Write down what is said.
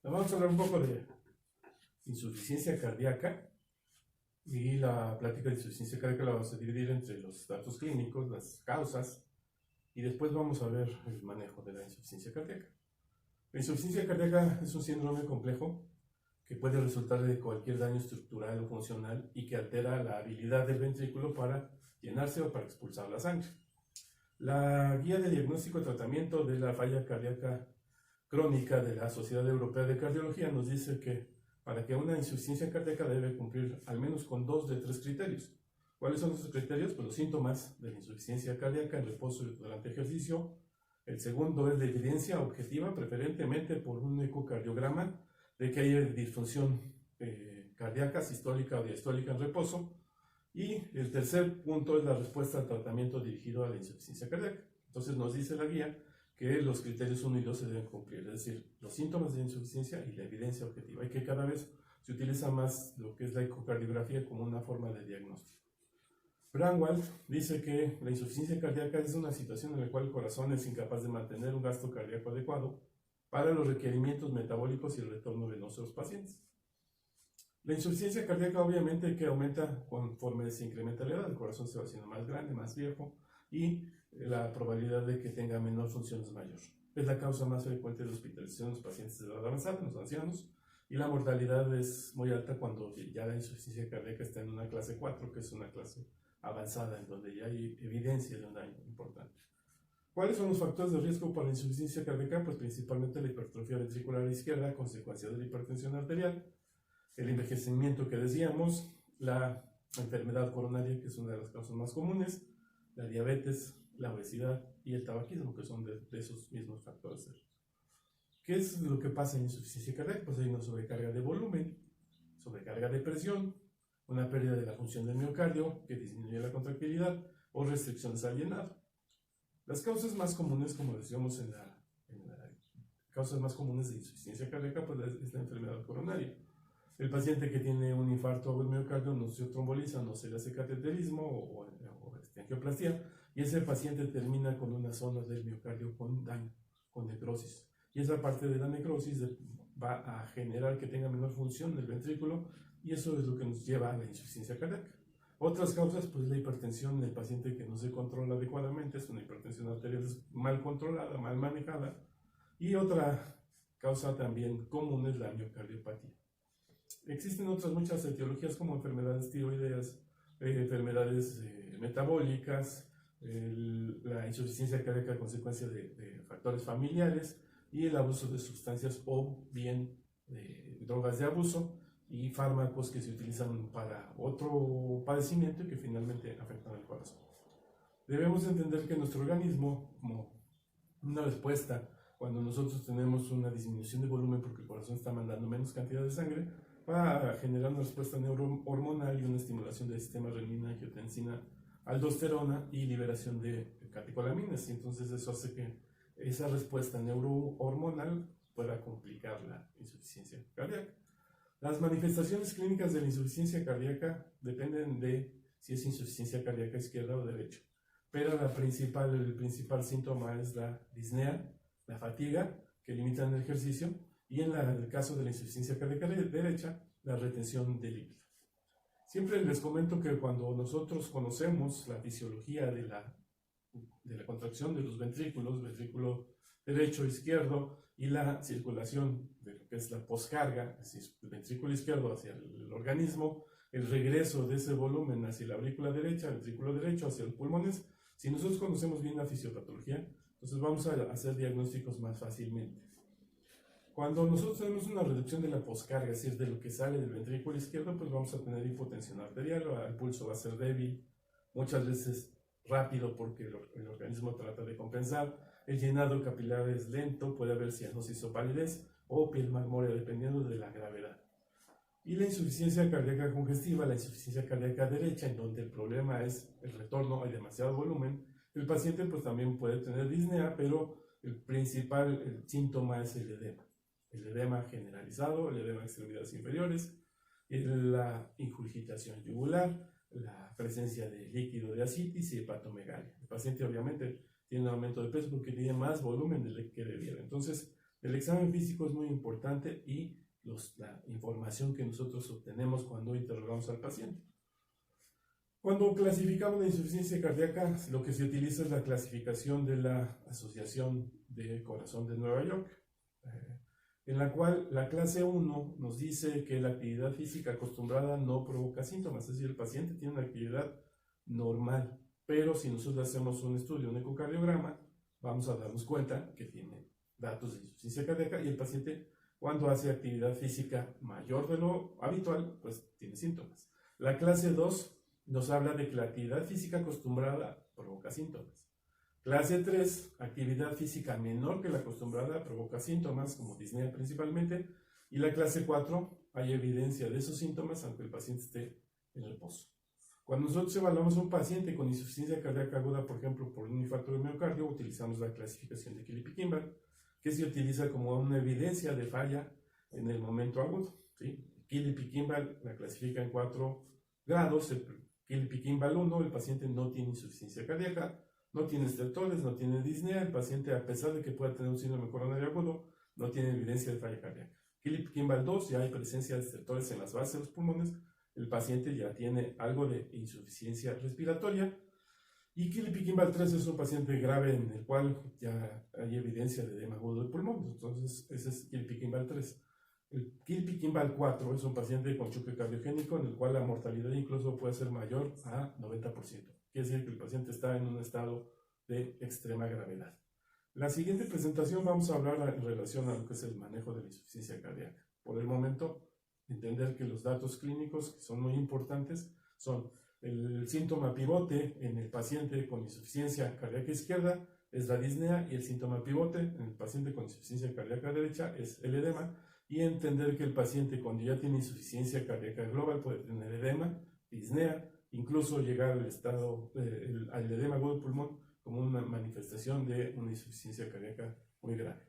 Vamos a hablar un poco de insuficiencia cardíaca y la plática de insuficiencia cardíaca la vamos a dividir entre los datos clínicos, las causas y después vamos a ver el manejo de la insuficiencia cardíaca. La insuficiencia cardíaca es un síndrome complejo que puede resultar de cualquier daño estructural o funcional y que altera la habilidad del ventrículo para llenarse o para expulsar la sangre. La guía de diagnóstico y tratamiento de la falla cardíaca crónica de la Sociedad Europea de Cardiología nos dice que para que una insuficiencia cardíaca debe cumplir al menos con 2 de 3 criterios. ¿Cuáles son esos criterios? Pues los síntomas de la insuficiencia cardíaca en reposo y durante ejercicio. El segundo es la evidencia objetiva, preferentemente por un ecocardiograma, de que hay disfunción cardíaca, sistólica o diastólica en reposo. Y el tercer punto es la respuesta al tratamiento dirigido a la insuficiencia cardíaca. Entonces nos dice la guía que los criterios 1 y 2 se deben cumplir, es decir, los síntomas de insuficiencia y la evidencia objetiva, y que cada vez se utiliza más lo que es la ecocardiografía como una forma de diagnóstico. Braunwald dice que la insuficiencia cardíaca es una situación en la cual el corazón es incapaz de mantener un gasto cardíaco adecuado para los requerimientos metabólicos y el retorno venoso de los pacientes. La insuficiencia cardíaca obviamente que aumenta conforme se incrementa la edad, el corazón se va haciendo más grande, más viejo, y la probabilidad de que tenga menor función es mayor. Es la causa más frecuente de hospitalización en los pacientes de edad avanzada, en los ancianos, y la mortalidad es muy alta cuando ya la insuficiencia cardíaca está en una clase 4, que es una clase avanzada, en donde ya hay evidencia de un daño importante. ¿Cuáles son los factores de riesgo para la insuficiencia cardíaca? Pues principalmente la hipertrofia ventricular izquierda a consecuencia de la hipertensión arterial, el envejecimiento que decíamos, la enfermedad coronaria, que es una de las causas más comunes, la diabetes, la obesidad y el tabaquismo, que son de esos mismos factores de riesgo. ¿Qué es lo que pasa en insuficiencia cardíaca? Pues hay una sobrecarga de volumen, sobrecarga de presión, una pérdida de la función del miocardio que disminuye la contractilidad o restricciones al llenado. Las causas más comunes, como decíamos en las causas más comunes de insuficiencia cardíaca, pues es la enfermedad coronaria. El paciente que tiene un infarto del miocardio no se tromboliza, no se le hace cateterismo o angioplastia, y ese paciente termina con una zona del miocardio con daño, con necrosis. Y esa parte de la necrosis va a generar que tenga menor función del ventrículo, y eso es lo que nos lleva a la insuficiencia cardíaca. Otras causas, pues la hipertensión en el paciente que no se controla adecuadamente, es una hipertensión arterial mal controlada, mal manejada, y otra causa también común es la miocardiopatía. Existen otras muchas etiologías como enfermedades tiroideas, enfermedades metabólicas, la insuficiencia cardíaca a consecuencia de factores familiares y el abuso de sustancias o bien drogas de abuso y fármacos que se utilizan para otro padecimiento y que finalmente afectan al corazón. Debemos entender que nuestro organismo, como una respuesta cuando nosotros tenemos una disminución de volumen porque el corazón está mandando menos cantidad de sangre, va a generar una respuesta neurohormonal y una estimulación del sistema renina, angiotensina, aldosterona y liberación de catecolaminas. Y entonces eso hace que esa respuesta neurohormonal pueda complicar la insuficiencia cardíaca. Las manifestaciones clínicas de la insuficiencia cardíaca dependen de si es insuficiencia cardíaca izquierda o derecha. Pero el principal síntoma es la disnea, la fatiga, que limitan el ejercicio, y en el caso de la insuficiencia cardíaca derecha, la retención de líquido. Siempre les comento que cuando nosotros conocemos la fisiología de la contracción de los ventrículo derecho, izquierdo, y la circulación de lo que es la poscarga, es decir, el ventrículo izquierdo hacia el organismo, el regreso de ese volumen hacia la aurícula derecha, el ventrículo derecho hacia los pulmones, si nosotros conocemos bien la fisiopatología, entonces vamos a hacer diagnósticos más fácilmente. Cuando nosotros tenemos una reducción de la poscarga, es decir, de lo que sale del ventrículo izquierdo, pues vamos a tener hipotensión arterial, el pulso va a ser débil, muchas veces rápido porque el organismo trata de compensar, el llenado capilar es lento, puede haber cianosis o palidez o piel marmórea dependiendo de la gravedad. Y la insuficiencia cardíaca congestiva, la insuficiencia cardíaca derecha, en donde el problema es el retorno, hay demasiado volumen, el paciente pues también puede tener disnea, pero el principal síntoma es el edema generalizado, el edema de extremidades inferiores, la ingurgitación yugular, la presencia de líquido de ascitis y hepatomegalia. El paciente obviamente tiene un aumento de peso porque tiene más volumen del que debiera. Entonces, El examen físico es muy importante y la información que nosotros obtenemos cuando interrogamos al paciente. Cuando clasificamos la insuficiencia cardíaca, lo que se utiliza es la clasificación de la Asociación de Corazón de Nueva York, en la cual la clase 1 nos dice que la actividad física acostumbrada no provoca síntomas, es decir, el paciente tiene una actividad normal, pero si nosotros hacemos un estudio, un ecocardiograma, vamos a darnos cuenta que tiene datos de insuficiencia cardíaca y el paciente, cuando hace actividad física mayor de lo habitual, pues tiene síntomas. La clase 2 nos habla de que la actividad física acostumbrada provoca síntomas. Clase 3, actividad física menor que la acostumbrada provoca síntomas, como disnea principalmente. Y la clase 4, hay evidencia de esos síntomas aunque el paciente esté en reposo. Cuando nosotros evaluamos a un paciente con insuficiencia cardíaca aguda, por ejemplo, por un infarto de miocardio, utilizamos la clasificación de Killipi-Kimball, que se utiliza como una evidencia de falla en el momento agudo, ¿sí? Killipi-Kimball la clasifica en 4 grados. El Killipi-Kimball 1, el paciente no tiene insuficiencia cardíaca, no tiene estertores, no tiene disnea, el paciente, a pesar de que pueda tener un síndrome coronario agudo, no tiene evidencia de falla cardíaca. Killipi-Kimball 2, ya hay presencia de estertores en las bases de los pulmones, el paciente ya tiene algo de insuficiencia respiratoria. Y Killipi-Kimball 3 es un paciente grave en el cual ya hay evidencia de edema agudo del pulmón, entonces ese es Killipi-Kimball 3. El Killipi-Kimball 4 es un paciente con choque cardiogénico en el cual la mortalidad incluso puede ser mayor a 90%. Quiere decir que el paciente está en un estado de extrema gravedad. La siguiente presentación vamos a hablar en relación a lo que es el manejo de la insuficiencia cardíaca. Por el momento, entender que los datos clínicos que son muy importantes son el síntoma pivote en el paciente con insuficiencia cardíaca izquierda es la disnea y el síntoma pivote en el paciente con insuficiencia cardíaca derecha es el edema, y entender que el paciente cuando ya tiene insuficiencia cardíaca global puede tener edema, disnea, incluso llegar al estado al edema agudo del pulmón como una manifestación de una insuficiencia cardíaca muy grave.